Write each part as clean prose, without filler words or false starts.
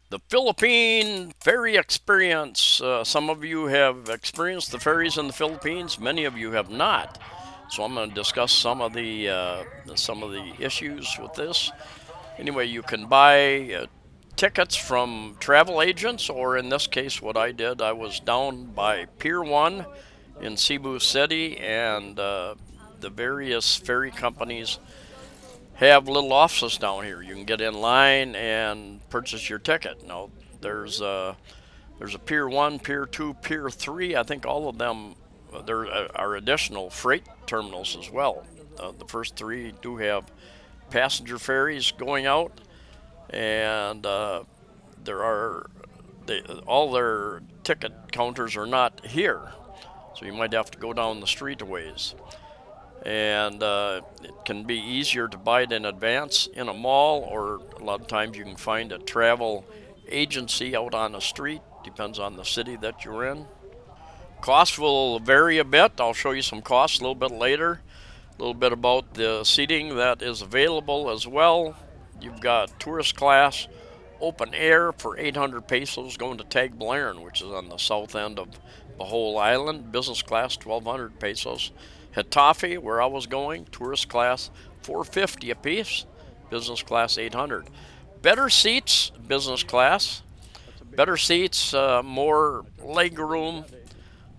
The Philippine ferry experience. Some of you have experienced the ferries in the Philippines. Many of you have not. So I'm going to discuss some of the issues with this. Anyway, you can buy tickets from travel agents, or in this case, what I did, I was down by Pier One in Cebu City, and the various ferry companies have little offices down here. You can get in line and purchase your ticket. Now, there's a there's a Pier One, Pier Two, Pier Three. I think all of them. There are additional freight terminals as well. The first three do have passenger ferries going out, and there are all their ticket counters are not here, so you might have to go down the street a ways. And it can be easier to buy it in advance in a mall, or a lot of times you can find a travel agency out on the street. Depends on the city that you're in. Costs will vary a bit. I'll show you some costs a little bit later. A little bit about the seating that is available as well. You've got tourist class, open air for 800 pesos going to Tagbilaran, which is on the south end of Bohol Island. Business class, 1,200 pesos. Hitafe, where I was going, tourist class, 450 apiece. Business class, 800. Better seats, business class. Better seats, more leg room,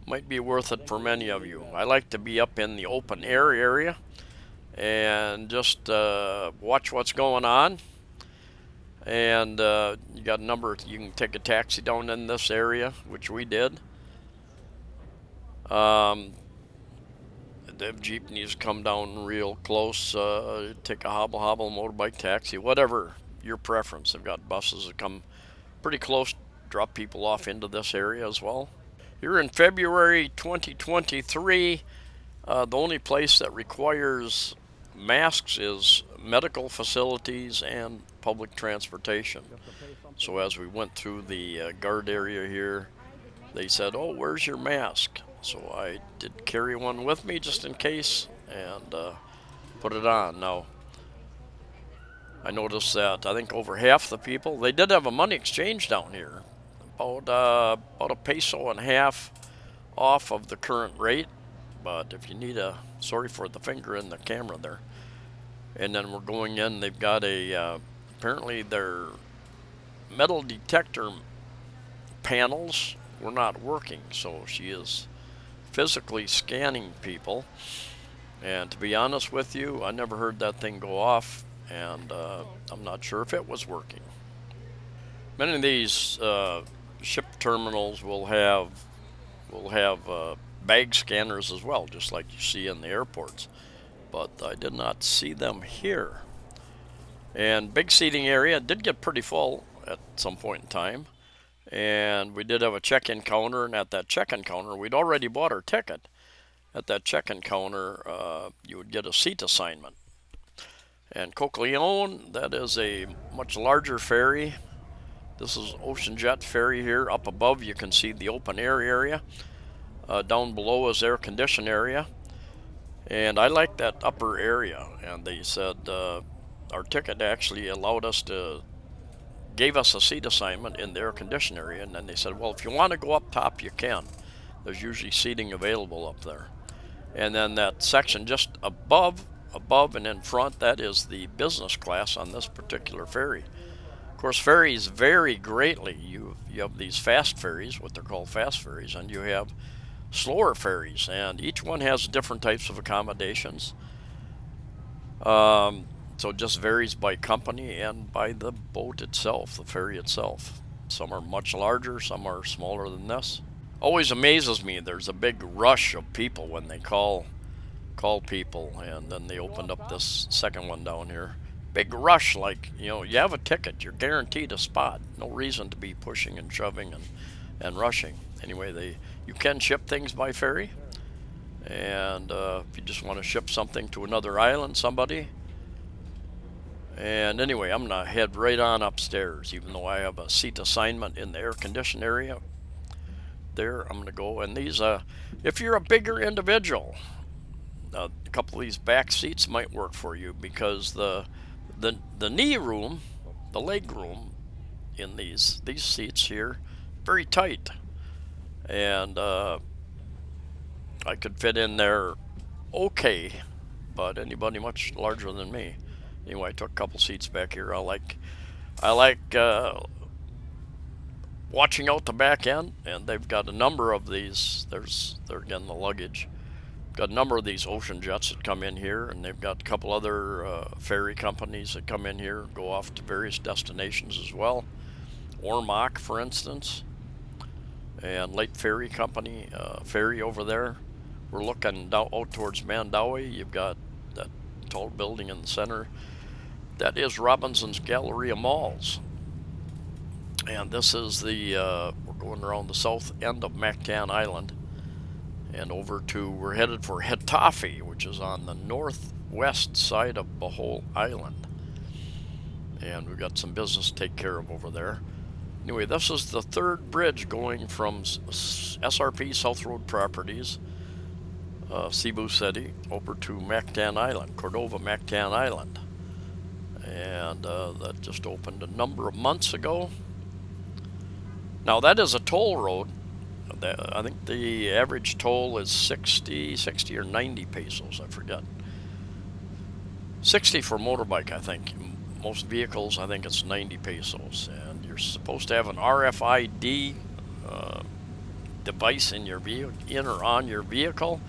might be worth it for many of you. I like to be up in the open air area and just watch what's going on. And you got a number. You can take a taxi down in this area, which we did. Um, the jeepneys come down real close. Take a hobble hobble, motorbike, taxi, whatever your preference. They've got buses that come pretty close, drop people off into this area as well. Here in February 2023, the only place that requires masks is medical facilities and public transportation. So as we went through the guard area here, they said, "Oh, where's your mask?" So I did carry one with me just in case, and put it on. Now I noticed that I think over half the people, they did have a money exchange down here, about a peso and a half off of the current rate. But if you need a, sorry for the finger in the camera there. And then we're going in. They've got a apparently their metal detector panels were not working, so she is physically scanning people. And to be honest with you, I never heard that thing go off, and I'm not sure if it was working. Many of these ship terminals will have bag scanners as well, just like you see in the airports. But I did not see them here. And big seating area did get pretty full at some point in time. And we did have a check-in counter, and at that check-in counter, we'd already bought our ticket. At that check-in counter, you would get a seat assignment. And Coqueleon, that is a much larger ferry. This is Ocean Jet Ferry here. Up above, you can see the open air area. Down below is air conditioned area. And I like that upper area. And they said our ticket actually allowed us to, gave us a seat assignment in the air conditioned area. And then they said, well, if you want to go up top, you can. There's usually seating available up there. And then that section just above and in front, that is the business class on this particular ferry. Of course, ferries vary greatly. You have these fast ferries, what they're called fast ferries, and you have slower ferries, and each one has different types of accommodations. So it just varies by company and by the boat itself, the ferry itself. Some are much larger, some are smaller than this. Always amazes me. There's a big rush of people when they call people, and then they opened up this second one down here. Big rush, like, you have a ticket, you're guaranteed a spot. No reason to be pushing and shoving and rushing. Anyway, you can ship things by ferry, and if you just want to ship something to another island, somebody. And anyway, I'm gonna head right on upstairs, even though I have a seat assignment in the air conditioned area. There, I'm gonna go, and these, if you're a bigger individual, a couple of these back seats might work for you, because the knee room, the leg room in these seats here, very tight, and I could fit in there okay, but anybody much larger than me. Anyway, I took a couple seats back here. I like watching out the back end, and they've got a number of these. There again the luggage. Got a number of these ocean jets that come in here, and they've got a couple other ferry companies that come in here, go off to various destinations as well. Ormoc, for instance, and Lake Ferry Company, ferry over there. We're looking out towards Mandawi. You've got that tall building in the center. That is Robinson's Galleria Malls. And this is we're going around the south end of Mactan Island and we're headed for Hitafi, which is on the northwest side of Bohol Island. And we've got some business to take care of over there. Anyway, this is the third bridge going from SRP South Road Properties, Cebu City, over to Mactan Island, Cordova Mactan Island. And that just opened a number of months ago. Now that is a toll road. I think the average toll is 60 or 90 pesos, I forget. 60 for motorbike, I think. Most vehicles, I think it's 90 pesos. And you're supposed to have an RFID device in or on your vehicle.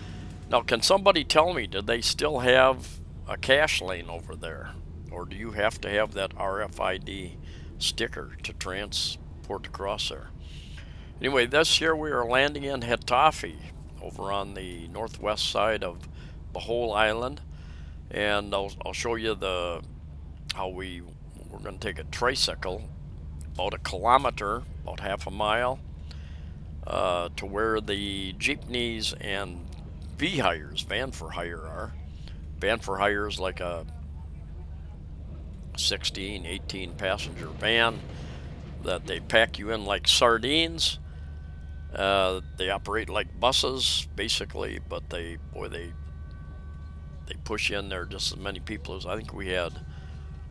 Now, can somebody tell me, do they still have a cash lane over there? Or do you have to have that RFID sticker to transport across there? Anyway, this year we are landing in Hitafi, over on the northwest side of Bohol Island, and I'll show you how we're going to take a tricycle about a kilometer, about half a mile, to where the jeepneys and V-hires, van for hire, are. Van for hire is like a 16, 18 passenger van that they pack you in like sardines. They operate like buses, basically, but they push in there just as many people as I think we had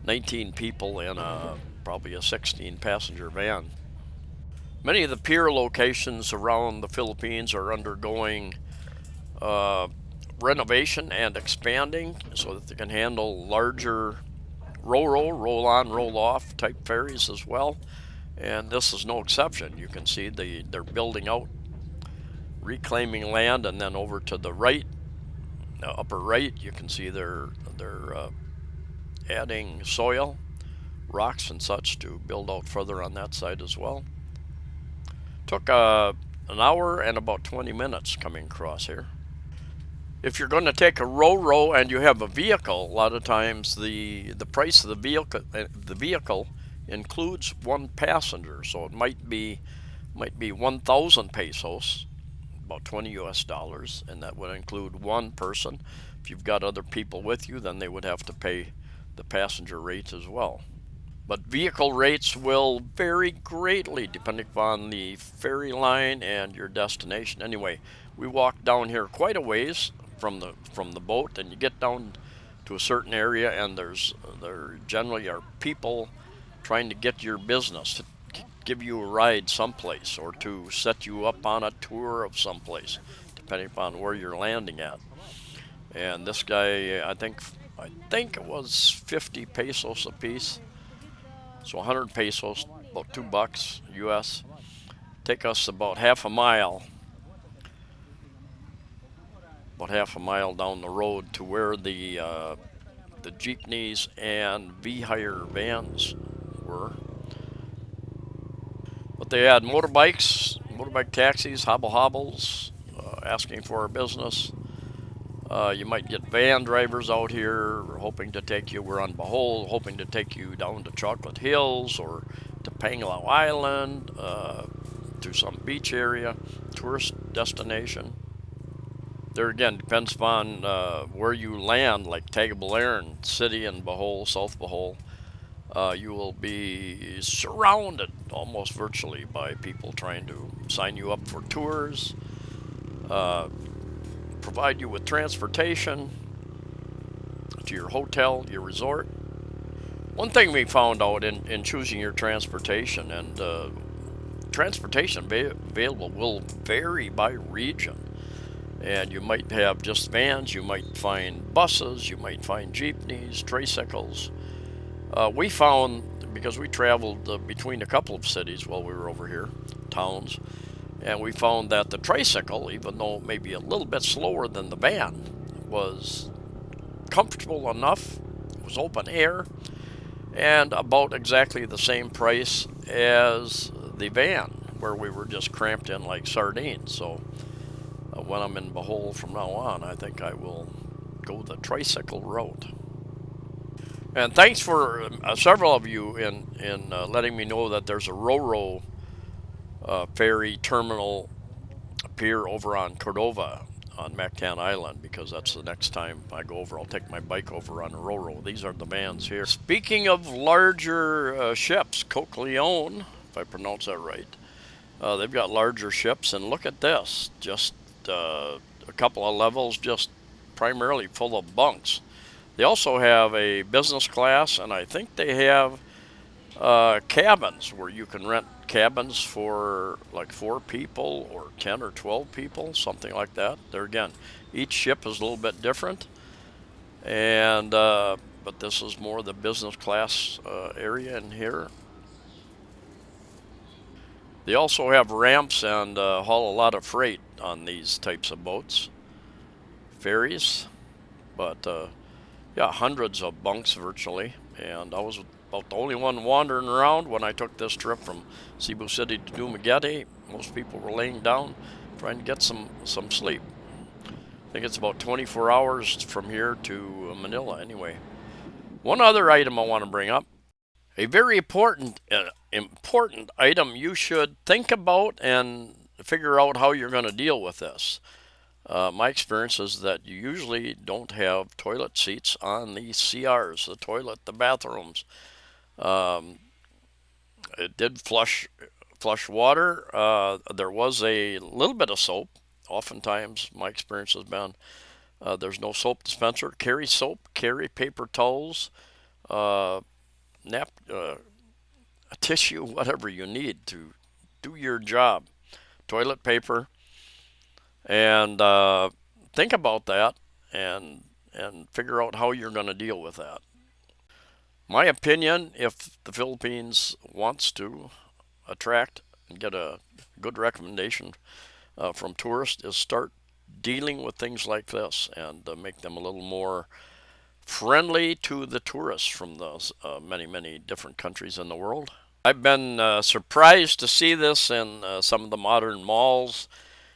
19 people in probably a 16 passenger van. Many of the pier locations around the Philippines are undergoing renovation and expanding so that they can handle larger RORO, roll on, roll off type ferries as well. And this is no exception. You can see they're building out, reclaiming land, and then over to the right, upper right, you can see they're adding soil, rocks and such to build out further on that side as well. Took an hour and about 20 minutes coming across here. If you're going to take a RORO and you have a vehicle, a lot of times the price of the vehicle includes one passenger, so it might be 1,000 pesos, about 20 US dollars, and that would include one person. If you've got other people with you, then they would have to pay the passenger rates as well. But vehicle rates will vary greatly depending upon the ferry line and your destination. Anyway, we walked down here quite a ways from the boat, and you get down to a certain area, and there generally are people trying to get your business, to give you a ride someplace, or to set you up on a tour of someplace, depending upon where you're landing at. And this guy, I think it was 50 pesos a piece, so 100 pesos, about $2 US. Take us about half a mile down the road to where the jeepneys and V-hire vans were. But they had motorbike taxis, hobbles, asking for our business. You might get van drivers out here hoping to take you. We're on Bohol, hoping to take you down to Chocolate Hills or to Panglao Island, to some beach area, tourist destination. There again, depends upon where you land, like Tagabalan City in Bohol, South Bohol. You will be surrounded almost virtually by people trying to sign you up for tours, provide you with transportation to your hotel, your resort. One thing we found out in choosing your transportation, and transportation available will vary by region. And you might have just vans, you might find buses, you might find jeepneys, tricycles. We found, because we traveled between a couple of cities while we were over here, towns, and we found that the tricycle, even though maybe a little bit slower than the van, was comfortable enough, it was open air, and about exactly the same price as the van, where we were just cramped in like sardines. So when I'm in Bohol from now on, I think I will go the tricycle route. And thanks for several of you in letting me know that there's a RORO ferry terminal pier over on Cordova on Mactan Island, because that's the next time I go over. I'll take my bike over on RORO. These are the vans here. Speaking of larger ships, Coq Leone, if I pronounce that right, they've got larger ships, and look at this, just a couple of levels, just primarily full of bunks. They also have a business class, and I think they have cabins where you can rent cabins for like 4 people or 10 or 12 people, something like that. There again, each ship is a little bit different, and but this is more the business class area in here. They also have ramps and haul a lot of freight on these types of boats, ferries, but yeah, hundreds of bunks virtually, and I was about the only one wandering around when I took this trip from Cebu City to Dumaguete. Most people were laying down trying to get some sleep. I think it's about 24 hours from here to Manila anyway. One other item I want to bring up, a very important item you should think about and figure out how you're going to deal with this. My experience is that you usually don't have toilet seats on the CRs, the toilet, the bathrooms. Um, it did flush water. There was a little bit of soap. Oftentimes, my experience has been there's no soap dispenser. Carry soap, carry paper towels, uh, nap, a tissue, whatever you need to do your job. Toilet paper, and think about that, and figure out how you're going to deal with that. My opinion, if the Philippines wants to attract and get a good recommendation from tourists, is start dealing with things like this and make them a little more friendly to the tourists from those many different countries in the world. I've been surprised to see this in some of the modern malls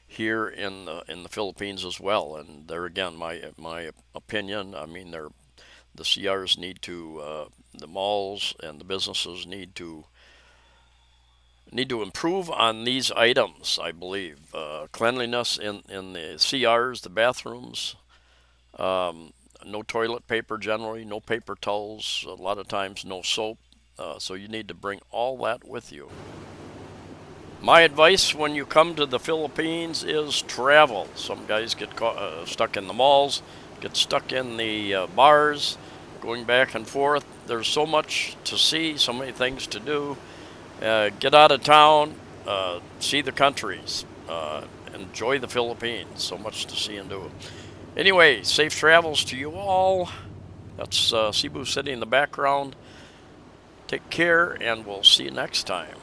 here in the Philippines as well. And there again, my opinion. I mean, the CRs need to, the malls and the businesses need to improve on these items. I believe cleanliness in the CRs, the bathrooms. Um, no toilet paper generally, no paper towels. A lot of times, no soap. So you need to bring all that with you. My advice when you come to the Philippines is travel. Some guys get stuck in the malls, get stuck in the bars, going back and forth. There's so much to see, so many things to do. Get out of town, see the countries, enjoy the Philippines. So much to see and do. Anyway, safe travels to you all. That's Cebu City in the background. Take care, and we'll see you next time.